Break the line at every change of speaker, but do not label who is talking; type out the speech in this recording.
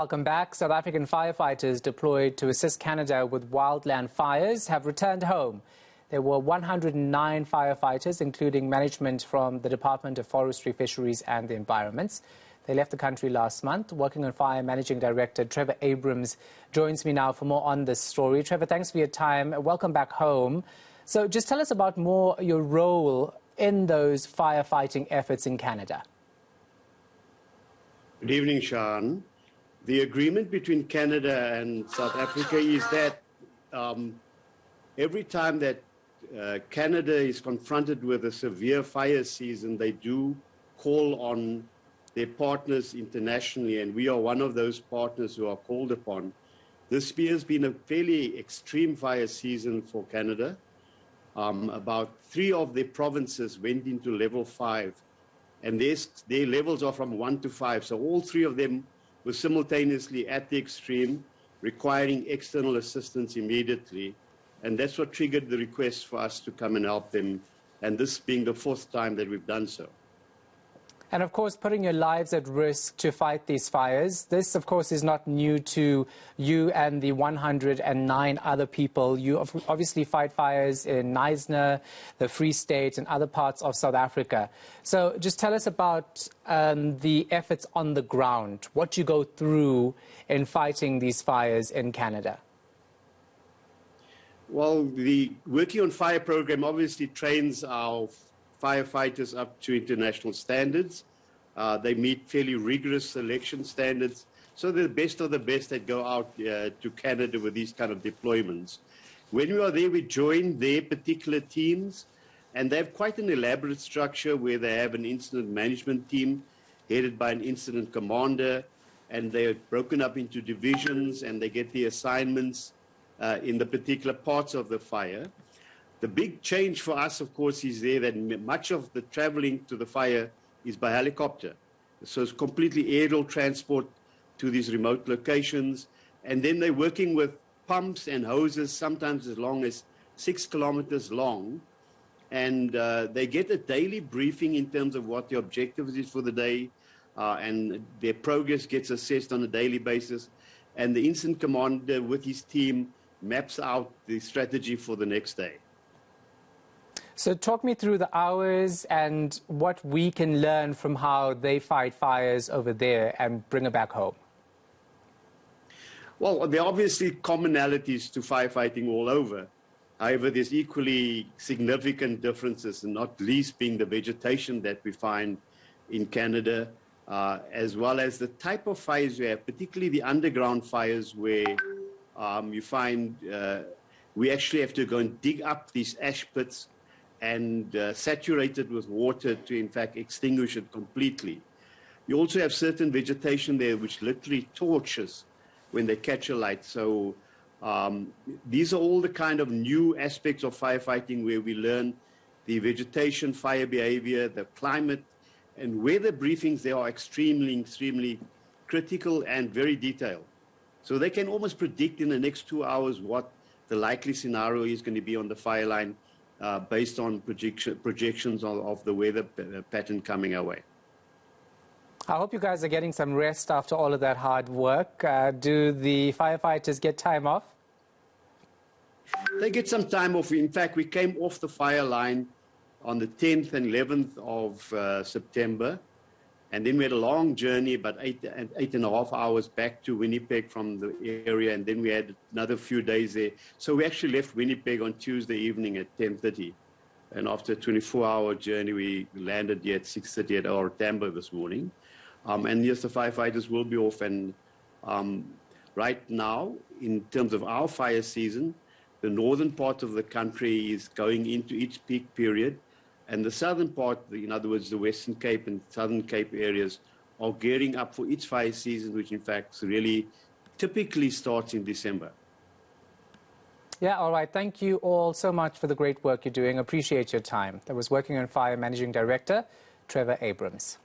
Welcome back. South African firefighters deployed to assist Canada with wildland fires have returned home. There were 109 firefighters, including management from the Department of Forestry, Fisheries and the Environment. They left the country last month. Working on Fire Managing Director Trevor Abrams joins me now for more on this story. Trevor, thanks for your time. Welcome back home. So just tell us about more your role in those firefighting efforts in Canada.
Good evening, Sean. The agreement between Canada and South Africa is that every time that Canada is confronted with a severe fire season, they do call on their partners internationally, and we are one of those partners who are called upon. This year has been a fairly extreme fire season for Canada. About 3 of their provinces went into level 5, and their levels are from 1 to 5. So all 3 of them were simultaneously at the extreme, requiring external assistance immediately. And that's what triggered the request for us to come and help them, and this being the 4th time that we've done so.
And of course, putting your lives at risk to fight these fires. This, of course, is not new to you and the 109 other people. You obviously fight fires in Knysna, the Free State, and other parts of South Africa. So just tell us about the efforts on the ground, what you go through in fighting these fires in Canada.
Well, the Working on Fire program obviously trains our firefighters up to international standards. They meet fairly rigorous selection standards. So they're the best of the best that go out to Canada with these kind of deployments. When we are there, we join their particular teams, and they have quite an elaborate structure where they have an incident management team headed by an incident commander, and they're broken up into divisions, and they get the assignments in the particular parts of the fire. The big change for us, of course, is there that much of the traveling to the fire is by helicopter. So it's completely aerial transport to these remote locations. And then they're working with pumps and hoses, sometimes as long as 6 kilometers long. And they get a daily briefing in terms of what the objective is for the day. And their progress gets assessed on a daily basis. And the incident commander with his team maps out the strategy for the next day.
So talk me through the hours and what we can learn from how they fight fires over there and bring it back home.
Well, there are obviously commonalities to firefighting all over. However, there's equally significant differences, and not least being the vegetation that we find in Canada, as well as the type of fires we have, particularly the underground fires where you find we actually have to go and dig up these ash pits and saturate it with water to, in fact, extinguish it completely. You also have certain vegetation there which literally torches when they catch a light. So these are all the kind of new aspects of firefighting where we learn the vegetation, fire behavior, the climate, and weather briefings. They are extremely critical and very detailed. So they can almost predict in the next 2 hours what the likely scenario is going to be on the fire line, based on projections of the weather pattern coming our way.
I hope you guys are getting some rest after all of that hard work. Do the firefighters get time off?
They get some time off. In fact, we came off the fire line on the 10th and 11th of September. And then we had a long journey, about 8.5 hours back to Winnipeg from the area, and then we had another few days there. So we actually left Winnipeg on Tuesday evening at 10:30, and after a 24-hour journey, we landed here at 6:30 at our Tambo this morning. And yes, the firefighters will be off, and right now, in terms of our fire season, the northern part of the country is going into its peak period. And the southern part, in other words, the Western Cape and Southern Cape areas, are gearing up for its fire season, which in fact really typically starts in December.
Yeah, all right. Thank you all so much for the great work you're doing. Appreciate your time. That was Working on Fire Managing Director Trevor Abrams.